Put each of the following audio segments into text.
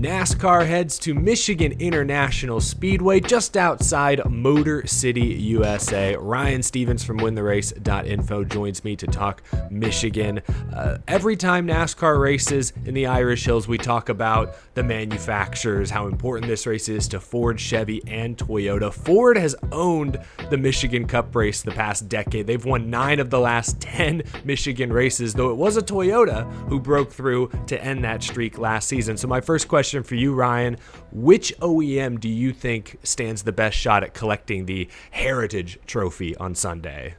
NASCAR heads to Michigan International Speedway just outside Motor City, USA. Ryan Stevens from wintherace.info joins me to talk Michigan. Every time NASCAR races in the Irish Hills, we talk about the manufacturers, how important this race is to Ford, Chevy, and Toyota. Ford has owned the Michigan Cup race the past decade. They've won 9 of the last 10 Michigan races, though it was a Toyota who broke through to end that streak last season. So my first question for you, Ryan, which OEM do you think stands the best shot at collecting the Heritage Trophy on Sunday?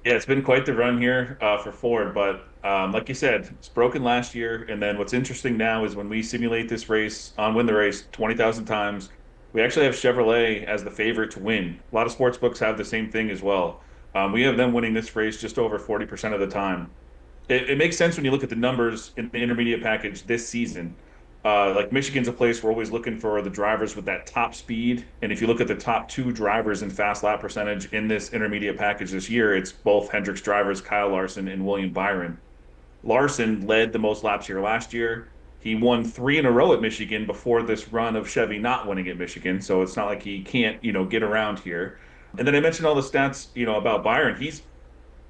Yeah, it's been quite the run here for Ford, but like you said, it's broken last year. And then what's interesting now is when we simulate this race on Win the Race 20,000 times, we actually have Chevrolet as the favorite to win. A lot of sports books have the same thing as well. We have them winning this race just over 40% of the time. It makes sense when you look at the numbers in the intermediate package this season. Like Michigan's a place we're always looking for the drivers with that top speed. And if you look at the top 2 drivers in fast lap percentage in this intermediate package this year, it's both Hendrick's drivers, Kyle Larson and William Byron. Larson led the most laps here last year. He won 3 in a row at Michigan before this run of Chevy not winning at Michigan. So it's not like he can't, get around here. And then I mentioned all the stats, about Byron.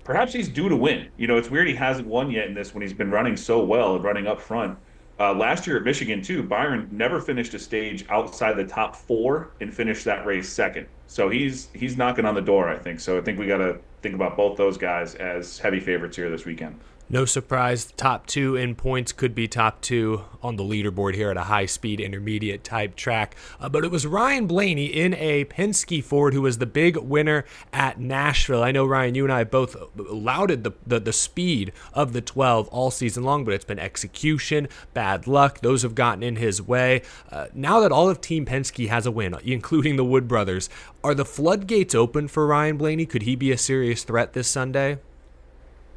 Perhaps he's due to win. It's weird he hasn't won yet in this when he's been running so well and running up front. Last year at Michigan, too, Byron never finished a stage outside the top 4 and finished that race second. So he's knocking on the door, I think. So I think we got to think about both those guys as heavy favorites here this weekend. No surprise, top 2 in points could be top 2 on the leaderboard here at a high-speed intermediate type track. But it was Ryan Blaney in a Penske Ford who was the big winner at Nashville. I know, Ryan, you and I both lauded the speed of the 12 all season long, but it's been execution, bad luck. Those have gotten in his way. Now that all of Team Penske has a win, including the Wood brothers, are the floodgates open for Ryan Blaney? Could he be a serious threat this Sunday?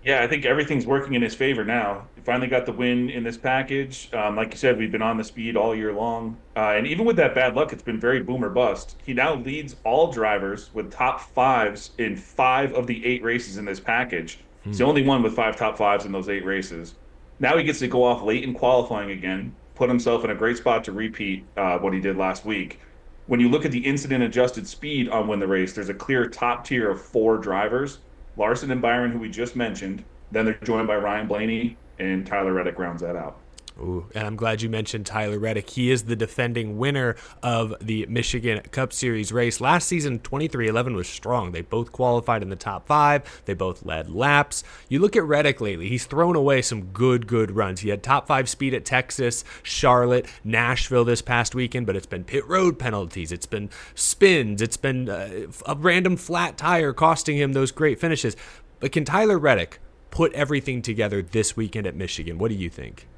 Yeah, I think everything's working in his favor now. He finally got the win in this package. Like you said, we've been on the speed all year long. And even with that bad luck, it's been very boom or bust. He now leads all drivers with top 5s in 5 of the 8 races in this package. He's the only one with 5 top 5s in those 8 races. Now he gets to go off late in qualifying again, put himself in a great spot to repeat what he did last week. When you look at the incident-adjusted speed on Win the Race, there's a clear top tier of 4 drivers. Larson and Byron, who we just mentioned. Then they're joined by Ryan Blaney, and Tyler Reddick rounds that out. Ooh, and I'm glad you mentioned Tyler Reddick. He is the defending winner of the Michigan Cup Series race. Last season, 23-11 was strong. They both qualified in the top 5. They both led laps. You look at Reddick lately, he's thrown away some good runs. He had top 5 speed at Texas, Charlotte, Nashville this past weekend, but it's been pit road penalties. It's been spins. It's been a random flat tire costing him those great finishes. But can Tyler Reddick put everything together this weekend at Michigan? What do you think?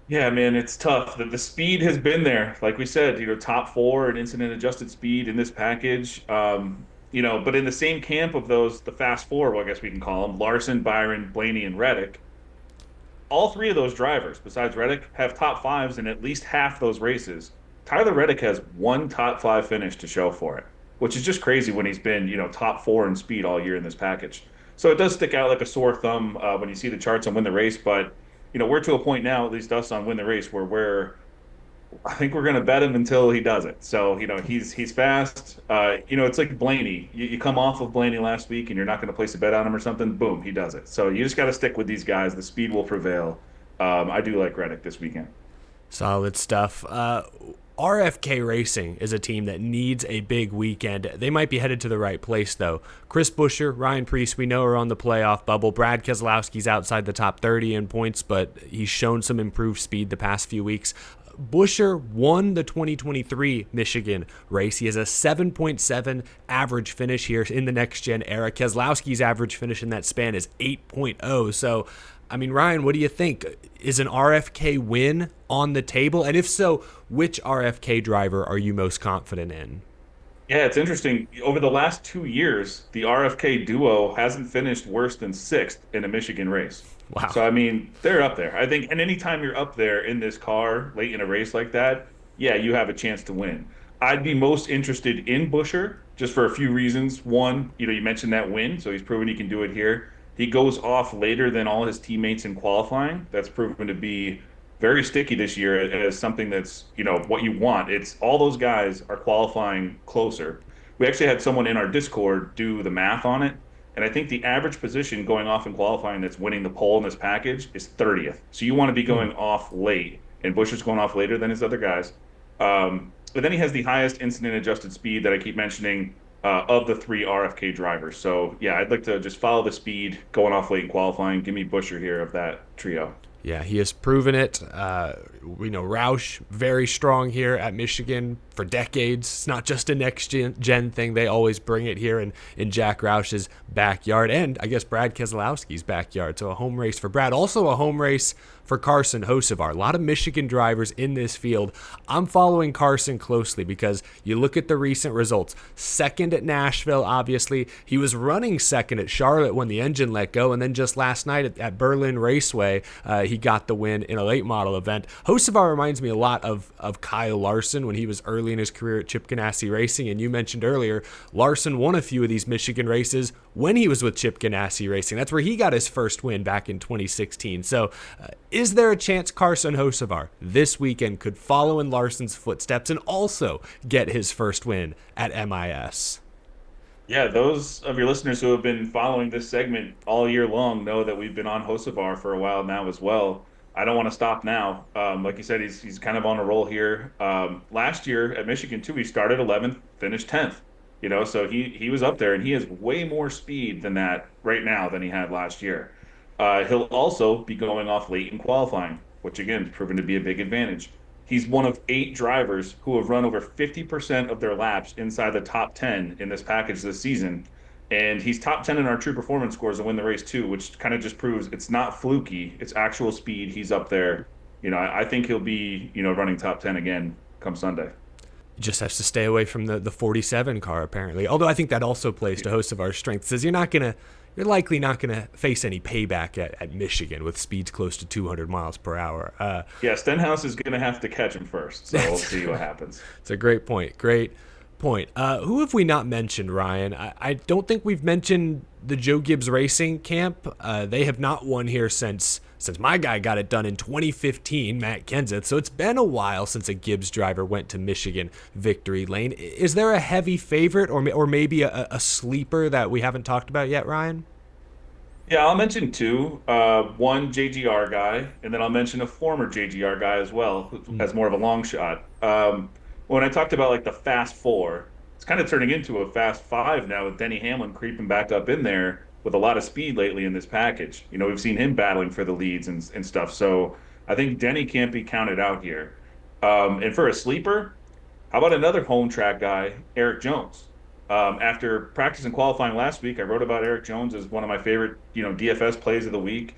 Yeah, man, it's tough. The speed has been there. Like we said, top 4 and incident-adjusted speed in this package. But in the same camp of those, the fast 4, well, I guess we can call them, Larson, Byron, Blaney, and Reddick, all 3 of those drivers, besides Reddick, have top 5s in at least half those races. Tyler Reddick has 1 top 5 finish to show for it, which is just crazy when he's been, top 4 in speed all year in this package. So it does stick out like a sore thumb when you see the charts on Win the Race, but we're to a point now, at least us on Win the Race, where I think we're going to bet him until he does it. So, he's fast. It's like Blaney. You come off of Blaney last week and you're not going to place a bet on him or something. Boom, he does it. So you just got to stick with these guys. The speed will prevail. I do like Reddick this weekend. Solid stuff. RFK Racing is a team that needs a big weekend. They might be headed to the right place, though. Chris Buescher, Ryan Preece, we know are on the playoff bubble. Brad Keselowski's outside the top 30 in points, but he's shown some improved speed the past few weeks. Buescher won the 2023 Michigan race. He has a 7.7 average finish here in the next-gen era. Keselowski's average finish in that span is 8.0. So, Ryan, what do you think? Is an RFK win on the table? And if so, which RFK driver are you most confident in? Yeah, it's interesting. Over the last 2 years, the RFK duo hasn't finished worse than 6th in a Michigan race. Wow. So, they're up there. I think, and anytime you're up there in this car late in a race like that, yeah, you have a chance to win. I'd be most interested in Buescher just for a few reasons. One, you mentioned that win, so he's proven he can do it here. He goes off later than all his teammates in qualifying. That's proven to be very sticky this year as something that's, what you want. It's all those guys are qualifying closer. We actually had someone in our Discord do the math on it. And I think the average position going off in qualifying that's winning the pole in this package is 30th. So you want to be going off late, and Buescher's going off later than his other guys. But then he has the highest incident adjusted speed that I keep mentioning of the three RFK drivers. So yeah, I'd like to just follow the speed going off late in qualifying. Give me Buescher here of that trio. Yeah, he has proven it. We know Roush, very strong here at Michigan for decades. It's not just a next-gen thing. They always bring it here in Jack Roush's backyard, and I guess Brad Keselowski's backyard. So a home race for Brad. Also a home race for Carson Hocevar. A lot of Michigan drivers in this field. I'm following Carson closely because you look at the recent results. Second at Nashville, obviously. He was running second at Charlotte when the engine let go, and then just last night at Berlin Raceway, he got the win in a late model event. Hocevar reminds me a lot of Kyle Larson when he was early in his career at Chip Ganassi Racing, and you mentioned earlier, Larson won a few of these Michigan races when he was with Chip Ganassi Racing. That's where he got his first win back in 2016. So is there a chance Carson Hocevar this weekend could follow in Larson's footsteps and also get his first win at MIS? Yeah, those of your listeners who have been following this segment all year long know that we've been on Hocevar for a while now as well. I don't want to stop now. Like you said, he's kind of on a roll here. Last year at Michigan too, he started 11th, finished 10th. So he was up there, and he has way more speed than that right now than he had last year. He'll also be going off late in qualifying, which again is proven to be a big advantage. He's one of 8 drivers who have run over 50% of their laps inside the top 10 in this package this season. And he's top 10 in our true performance scores to win the race too, which kind of just proves it's not fluky. It's actual speed. He's up there. I think he'll be, running top 10 again come Sunday. Just has to stay away from the 47 car, apparently. Although I think that also plays to Hocevar's strength. Says you're likely not gonna face any payback at Michigan with speeds close to 200 miles per hour. Yeah, Stenhouse is gonna have to catch him first, so we'll see what happens. It's a great point. Great point. Who have we not mentioned, Ryan? I don't think we've mentioned the Joe Gibbs Racing camp. They have not won here since my guy got it done in 2015, Matt Kenseth. So it's been a while since a Gibbs driver went to Michigan victory lane. Is there a heavy favorite or maybe a sleeper that we haven't talked about yet, Ryan? Yeah, I'll mention 2. One JGR guy, and then I'll mention a former JGR guy as well, who has more of a long shot. When I talked about like the fast 4, it's kind of turning into a fast 5 now with Denny Hamlin creeping back up in there with a lot of speed lately in this package. We've seen him battling for the leads and stuff. So I think Denny can't be counted out here. And for a sleeper, how about another home track guy, Eric Jones? After practice and qualifying last week, I wrote about Eric Jones as one of my favorite, DFS plays of the week.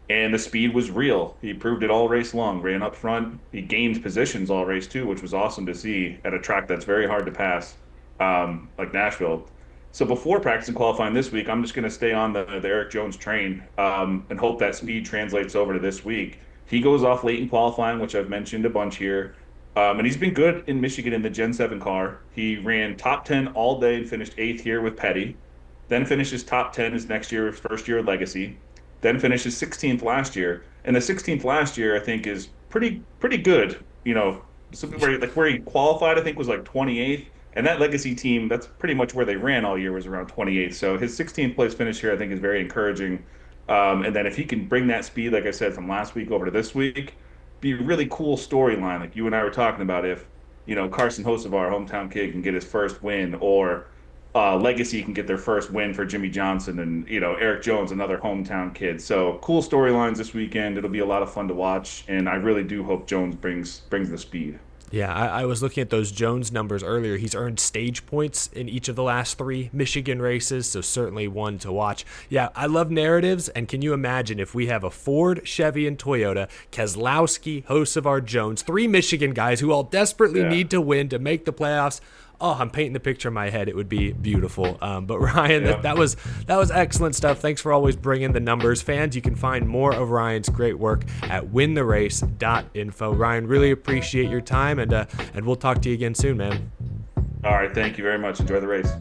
And the speed was real. He proved it all race long, ran up front. He gained positions all race too, which was awesome to see at a track that's very hard to pass, like Nashville. So before practice and qualifying this week, I'm just going to stay on the Eric Jones train and hope that speed translates over to this week. He goes off late in qualifying, which I've mentioned a bunch here. And he's been good in Michigan in the Gen 7 car. He ran top 10 all day and finished 8th here with Petty. Then finishes top 10 his next year, first year of Legacy. Then finishes 16th last year. And the 16th last year, I think, is pretty good. Where he qualified, I think, was like 28th. And that Legacy team, that's pretty much where they ran all year, was around 28th. So his 16th place finish here, I think, is very encouraging. And then if he can bring that speed, like I said, from last week over to this week, be a really cool storyline, like you and I were talking about, if, Carson Hocevar, hometown kid, can get his first win, or Legacy can get their first win for Jimmy Johnson, and, Eric Jones, another hometown kid. So cool storylines this weekend. It'll be a lot of fun to watch, and I really do hope Jones brings the speed. Yeah, I was looking at those Jones numbers earlier. He's earned stage points in each of the last 3 Michigan races, so certainly one to watch. Yeah, I love narratives, and can you imagine if we have a Ford, Chevy, and Toyota, Keslowski, Hocevar, Jones, 3 Michigan guys who all desperately need to win to make the playoffs. Oh, I'm painting the picture in my head. It would be beautiful. But Ryan, that was excellent stuff. Thanks for always bringing the numbers. Fans, you can find more of Ryan's great work at wintherace.info. Ryan, really appreciate your time, and we'll talk to you again soon, man. All right, thank you very much. Enjoy the race.